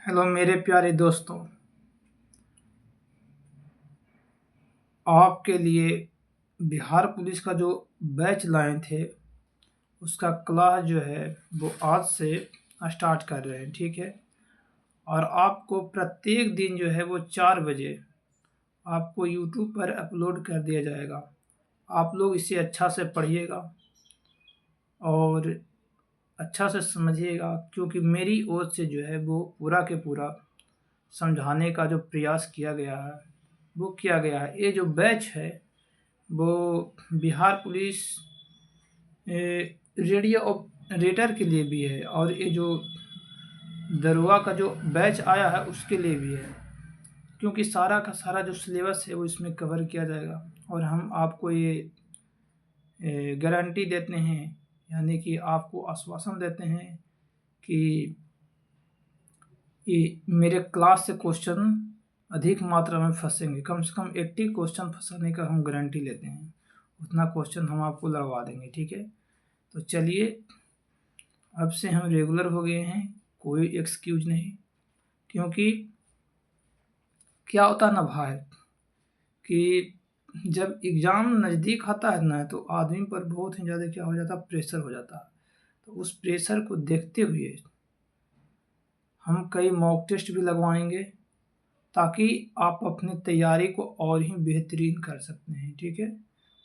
Hello मेरे प्यारे दोस्तों, आपके लिए बिहार पुलिस का जो बैच लाए थे उसका क्लास जो है वो आज से स्टार्ट कर रहे हैं। ठीक है। और आपको प्रत्येक दिन जो है वो 4 बजे आपको यूट्यूब पर अपलोड कर दिया जाएगा। आप लोग इसे अच्छा से पढ़िएगा और अच्छा से समझिएगा, क्योंकि मेरी ओर से जो है वो पूरा के पूरा समझाने का जो प्रयास किया गया है वो किया गया है। ये जो बैच है वो बिहार पुलिस रेडियो ऑपरेटर के लिए भी है, और ये जो दरोगा का जो बैच आया है उसके लिए भी है, क्योंकि सारा का सारा जो सिलेबस है वो इसमें कवर किया जाएगा। और हम आपको ये गारंटी देते हैं, यानी कि आपको आश्वासन देते हैं कि ये मेरे क्लास से क्वेश्चन अधिक मात्रा में फंसेंगे। कम से कम 80 क्वेश्चन फंसाने का हम गारंटी लेते हैं, उतना क्वेश्चन हम आपको लड़वा देंगे। ठीक है। तो चलिए, अब से हम रेगुलर हो गए हैं, कोई एक्सक्यूज नहीं। क्योंकि क्या होता है ना भाई, कि जब एग्ज़ाम नज़दीक आता है ना तो आदमी पर बहुत ही ज़्यादा क्या हो जाता है, प्रेशर हो जाता है। तो उस प्रेशर को देखते हुए हम कई मॉक टेस्ट भी लगवाएंगे, ताकि आप अपनी तैयारी को और ही बेहतरीन कर सकते हैं। ठीक है।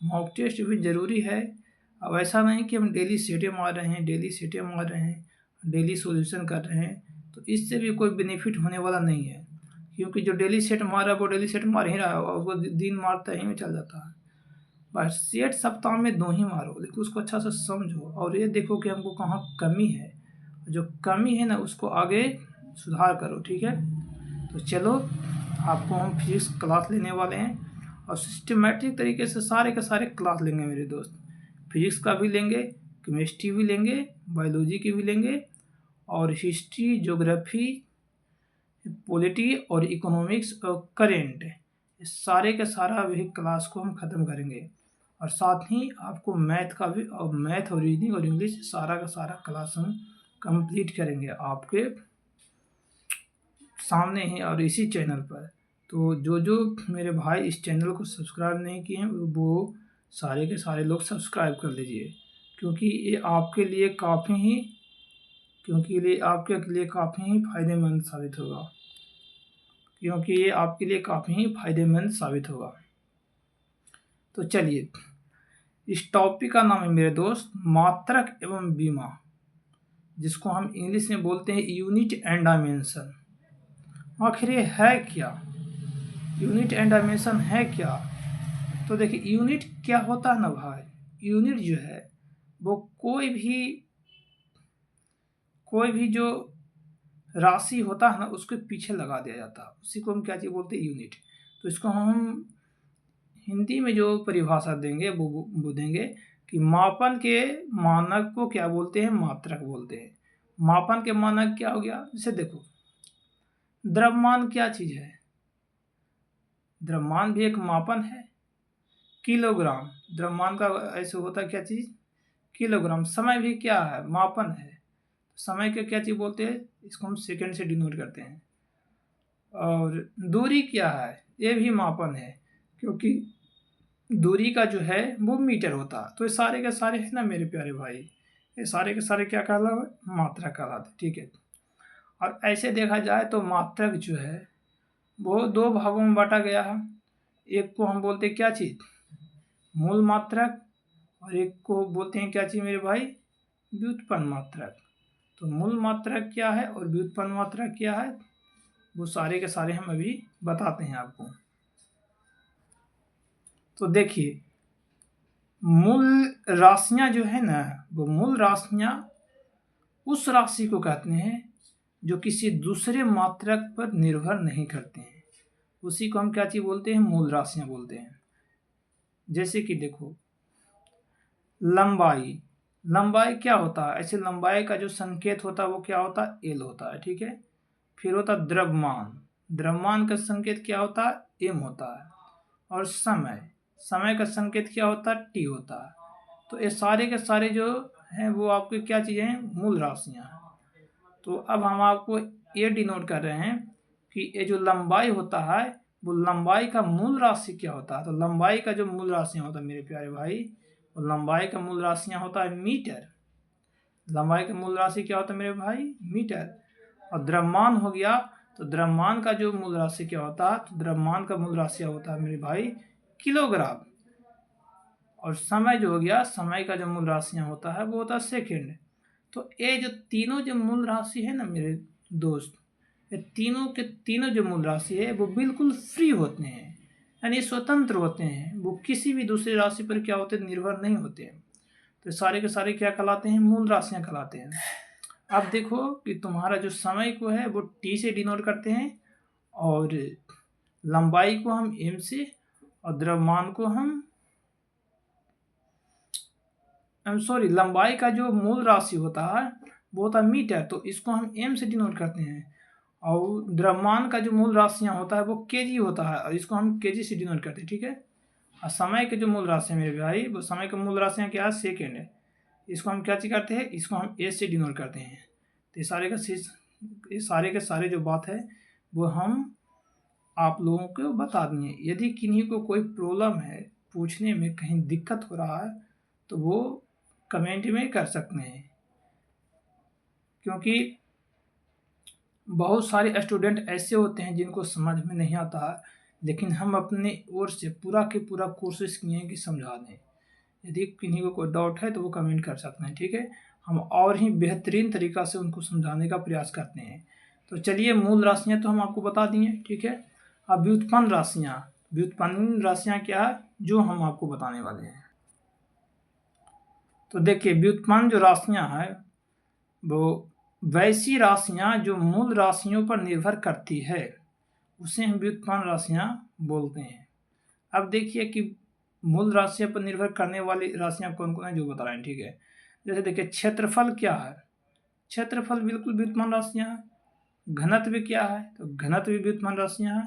मॉक टेस्ट भी ज़रूरी है। अब ऐसा नहीं कि हम डेली सीटें मार रहे हैं, डेली सॉल्यूशन कर रहे हैं, तो इससे भी कोई बेनिफिट होने वाला नहीं है। क्योंकि जो डेली सेट मार रहा है वो डेली सेट मार ही रहा है, और वो दिन मारता ही में चल जाता है। बस सेट सप्ताह में 2 ही मारो, लेकिन उसको अच्छा से समझो और ये देखो कि हमको कहाँ कमी है। जो कमी है ना उसको आगे सुधार करो। ठीक है। तो चलो, आपको हम फिजिक्स क्लास लेने वाले हैं, और सिस्टमेटिक तरीके से सारे के सारे क्लास लेंगे मेरे दोस्त। फिजिक्स का भी लेंगे, केमिस्ट्री भी लेंगे, बायोलॉजी की भी लेंगे, और हिस्ट्री, ज्योग्राफी, पॉलिटी और इकोनॉमिक्स और करेंट, इस सारे का सारा भी क्लास को हम ख़त्म करेंगे। और साथ ही आपको मैथ का भी, और मैथ और रीजनिंग और इंग्लिश सारा का सारा क्लास हम कंप्लीट करेंगे आपके सामने ही और इसी चैनल पर। तो जो जो मेरे भाई इस चैनल को सब्सक्राइब नहीं किए हैं वो सारे के सारे लोग सब्सक्राइब कर लीजिए, क्योंकि ये आपके लिए काफ़ी ही फ़ायदेमंद साबित होगा। तो चलिए, इस टॉपिक का नाम है मेरे दोस्त मात्रक एवं बीमा, जिसको हम इंग्लिश में बोलते हैं यूनिट एंड डायमेंशन। आखिर ये है क्या? यूनिट एंड डायमेंशन है क्या? तो देखिए, यूनिट क्या होता है ना भाई, यूनिट जो है वो कोई भी जो राशि होता है ना उसके पीछे लगा दिया जाता है, उसी को हम क्या चीज़ बोलते हैं, यूनिट। तो इसको हम हिंदी में जो परिभाषा देंगे वो देंगे कि मापन के मानक को क्या बोलते हैं, मात्रक बोलते हैं। मापन के मानक क्या हो गया, जैसे देखो, द्रव्यमान क्या चीज़ है, द्रव्यमान भी एक मापन है। किलोग्राम द्रव्यमान का ऐसे होता है क्या चीज़, किलोग्राम। समय भी क्या है, मापन है। समय के क्या चीज़ बोलते हैं, इसको हम सेकंड से डिनोट करते हैं। और दूरी क्या है, ये भी मापन है, क्योंकि दूरी का जो है वो मीटर होता है। तो ये सारे के सारे है ना मेरे प्यारे भाई, ये सारे के सारे क्या कहलाते, मात्रक कहलाते। ठीक है। और ऐसे देखा जाए तो मात्रक जो है वो 2 भागों में बांटा गया है। एक को हम बोलते हैं क्या चीज़, मूल मात्रक, और एक को बोलते हैं क्या चीज़ मेरे भाई, व्युत्पन्न मात्रक। तो मूल मात्रक क्या है और व्युत्पन्न मात्रक क्या है, वो सारे के सारे हम अभी बताते हैं आपको। तो देखिए, मूल राशियां जो है ना, वो मूल राशियां उस राशि को कहते हैं जो किसी दूसरे मात्रक पर निर्भर नहीं करते हैं, उसी को हम क्या चीज़ बोलते हैं, मूल राशियां बोलते हैं। जैसे कि देखो, लंबाई, लंबाई क्या होता है, ऐसे लंबाई का जो संकेत होता है वो क्या होता है, एल होता है। ठीक है। फिर होता है द्रव्यमान, द्रव्यमान का संकेत क्या होता है, एम होता है। और समय, समय का संकेत क्या होता है, टी होता है। तो ये सारे के सारे जो हैं वो आपके क्या चीज़ें हैं, मूल राशियाँ हैं। तो अब हम आपको ये डिनोट कर रहे हैं कि ये जो लंबाई होता है वो लंबाई का मूल राशि क्या होता है। तो लंबाई का जो मूल राशियाँ होता है मेरे प्यारे भाई, वो लंबाई का मूल राशियाँ होता है मीटर। लंबाई का मूल राशि क्या होता है मेरे भाई, मीटर। और द्रव्यमान हो गया, तो द्रव्यमान का जो मूल राशि क्या होता है, तो द्रव्यमान का मूल राशि होता है मेरे भाई किलोग्राम। और समय जो हो गया, समय का जो मूल राशियाँ होता है वो होता है सेकेंड। तो ये जो तीनों जो मूल राशि है ना मेरे दोस्त, ये तीनों के तीनों जो मूल राशि है वो बिल्कुल फ्री होते हैं, यानी स्वतंत्र होते हैं। वो किसी भी दूसरी राशि पर क्या होते हैं, निर्भर नहीं होते हैं। तो सारे के सारे क्या कहलाते हैं, मूल राशियाँ कहलाते हैं। अब देखो कि तुम्हारा जो समय को है वो टी से डिनोट करते हैं, और लंबाई को हम एम से, और द्रव्यमान को हम सॉरी लंबाई का जो मूल राशि होता है वो होता है मीटर, तो इसको हम एम से डिनोट करते हैं। और द्रव्यमान का जो मूल राशियाँ होता है वो केजी होता है, और इसको हम केजी से डिनोट करते हैं, ठीक है। और समय के जो मूल राशि है मेरे भाई, वो समय के मूल राशियाँ क्या है, सेकेंड है। इसको हम क्या चीज करते हैं, इसको हम एस से डिनोट करते हैं। तो ये सारे के सारे जो बात है वो हम आप लोगों को बता दिए। यदि किन्हीं को कोई प्रॉब्लम है, पूछने में कहीं दिक्कत हो रहा है, तो वो कमेंट में कर सकते हैं, क्योंकि बहुत सारे स्टूडेंट ऐसे होते हैं जिनको समझ में नहीं आता है, लेकिन हम अपने ओर से पूरा के पूरा कोशिश किए हैं कि समझा दें। यदि किन्हीं को कोई डाउट है तो वो कमेंट कर सकते हैं, ठीक है। हम और ही बेहतरीन तरीक़ा से उनको समझाने का प्रयास करते हैं। तो चलिए, मूल राशियाँ तो हम आपको बता दिए, ठीक है। अब व्युत्पन्न राशियाँ क्या है जो हम आपको बताने वाले हैं। तो देखिए, व्युत्पन्न जो राशियाँ हैं वो वैसी राशियाँ जो मूल राशियों पर निर्भर करती है, उसे हम व्युत्पन्न राशियाँ बोलते हैं। अब देखिए कि मूल राशियों पर निर्भर करने वाली राशियाँ कौन कौन है जो बता रहे हैं, ठीक है। जैसे देखिए, क्षेत्रफल क्या है, क्षेत्रफल बिल्कुल व्युत्पन्न राशियाँ है। घनत्व क्या है, तो घनत्व भी व्युत्पन्न राशियाँ है।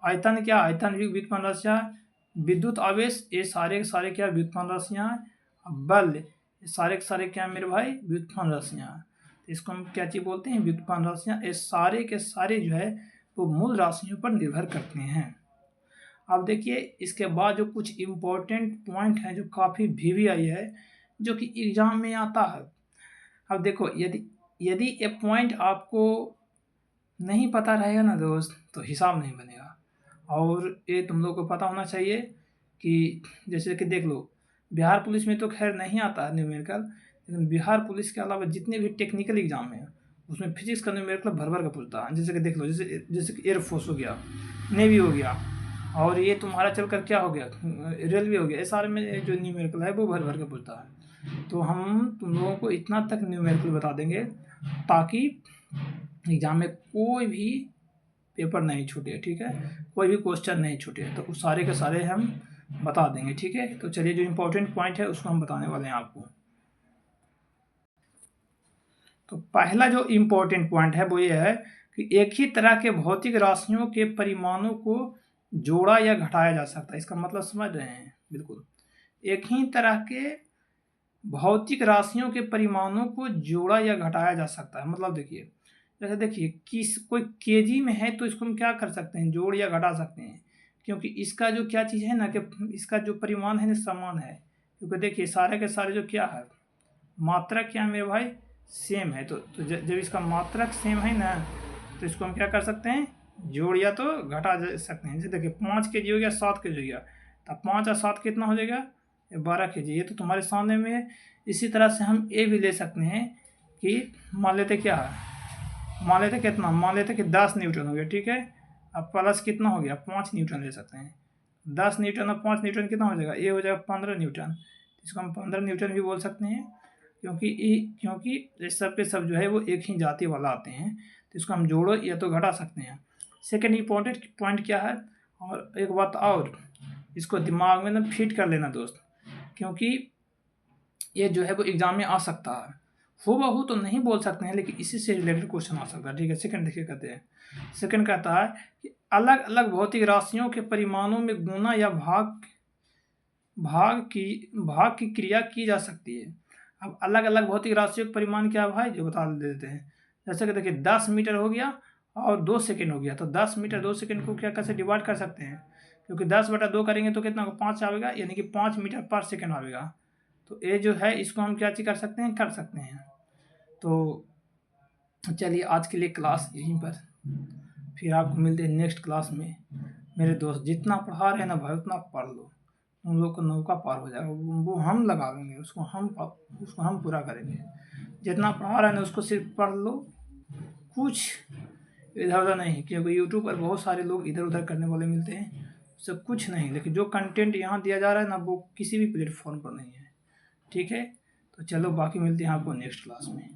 आयतन क्या, आयतन भी व्युत्पन्न राशियाँ है। विद्युत आवेश, ये सारे के सारे क्या, व्युत्पन्न राशियाँ हैं। बल, ये सारे के सारे क्या मेरे भाई, व्युत्पन्न राशियाँ हैं। तो इसको हम क्या चीज़ बोलते हैं, व्युत्पन्न राशियाँ। ये सारे के सारे जो है वो मूल राशियों पर निर्भर करते हैं। अब देखिए, इसके बाद जो कुछ इम्पोर्टेंट पॉइंट हैं जो काफ़ी VVI है, जो कि एग्जाम में आता है। अब देखो, यदि ये पॉइंट आपको नहीं पता रहेगा ना दोस्त, तो हिसाब नहीं बनेगा। और ये तुम लोग को पता होना चाहिए कि जैसे कि देख लो, बिहार पुलिस में तो खैर नहीं आता है न्यूमेरिकल, लेकिन बिहार पुलिस के अलावा जितने भी टेक्निकल एग्जाम हैं उसमें फिजिक्स का न्यूमेरिकल भर भर का पूछता है। जैसे कि देख लो, जैसे कि एयरफोर्स हो गया, नेवी हो गया, और ये तुम्हारा चलकर क्या हो गया, रेलवे हो गया, ये सारे में जो न्यूमेरिकल है वो भर भर के पूछता है। तो हम तुम लोगों को इतना तक न्यूमेरिकल बता देंगे ताकि एग्जाम में कोई भी पेपर नहीं छूटे, ठीक है, कोई भी क्वेश्चन नहीं छूटे। तो उस सारे के सारे हम बता देंगे, ठीक है। तो चलिए, जो इम्पोर्टेंट पॉइंट है उसको हम बताने वाले हैं आपको। तो पहला जो इम्पोर्टेंट पॉइंट है वो ये है कि एक ही तरह के भौतिक राशियों के परिमाणों को जोड़ा या घटाया जा सकता है। इसका मतलब समझ रहे हैं, बिल्कुल एक ही तरह के भौतिक राशियों के परिमाणों को जोड़ा या घटाया जा सकता है। मतलब देखिए, जैसे देखिए, कोई केजी में है तो इसको हम क्या कर सकते हैं, जोड़ या घटा सकते हैं, क्योंकि इसका जो क्या चीज़ है ना, कि इसका जो परिमाण है ना समान है। क्योंकि देखिए, सारे के सारे जो क्या है, मात्रक क्या है मेरे भाई, सेम है। तो जब इसका मात्रक सेम है ना, तो इसको हम क्या कर सकते हैं, जोड़ या तो घटा सकते हैं। जैसे देखिए, 5 kg हो गया, 7 kg हो गया, तो 5 और 7 कितना हो जाएगा, 12 kg। ये तो तुम्हारे सामने में है। इसी तरह से हम ये भी ले सकते हैं कि मान लेते क्या है, मान लेते कितना, मान लेते कि 10 न्यूटन हो गया, ठीक है। अब प्लस कितना हो गया, 5 न्यूटन ले सकते हैं। 10 न्यूटन और 5 न्यूटन कितना हो जाएगा, ये हो जाएगा 15 न्यूटन। इसको हम 15 न्यूटन भी बोल सकते हैं, क्योंकि इस सब के सब जो है वो एक ही जाति वाला आते हैं। तो इसको हम जोड़ो या तो घटा सकते हैं। सेकेंड इम्पोर्टेंट पॉइंट क्या है, और एक बात और, इसको दिमाग में ना फिट कर लेना दोस्त, क्योंकि ये जो है वो एग्जाम में आ सकता है। हूबहू तो नहीं बोल सकते हैं, लेकिन इसी से रिलेटेड क्वेश्चन आ सकता है, ठीक है। सेकंड देखिए, कहते हैं, सेकंड कहता है कि अलग अलग भौतिक राशियों के परिमाणों में गुना या भाग की क्रिया की जा सकती है। अब अलग अलग भौतिक राशियों के परिमाण क्या है भाई, जो बता देते हैं। जैसे कि देखिए 10 मीटर हो गया और 2 सेकंड हो गया, तो 10 मीटर 2 सेकंड को क्या कैसे डिवाइड कर सकते हैं, क्योंकि 10/2 करेंगे तो कितना होगा, 5 आएगा, यानी कि 5 मीटर पर सेकंड आएगा। तो ये जो है इसको हम क्या चीज कर सकते हैं। तो चलिए आज के लिए क्लास यहीं पर, फिर आपको मिलते हैं नेक्स्ट क्लास में। मेरे दोस्त जितना पढ़ा रहे हैं ना भाई उतना पढ़ लो, उन लोग को नौका पार हो जाएगा, वो हम लगावेंगे, उसको हम पूरा करेंगे। जितना पढ़ा रहे हैं ना उसको सिर्फ पढ़ लो, कुछ इधर उधर नहीं, क्योंकि यूट्यूब पर बहुत सारे लोग इधर उधर करने वाले मिलते हैं, उससे कुछ नहीं। लेकिन जो कंटेंट यहाँ दिया जा रहा है ना वो किसी भी प्लेटफॉर्म पर नहीं है, ठीक है। तो चलो बाकी मिलते हैं आपको नेक्स्ट क्लास में।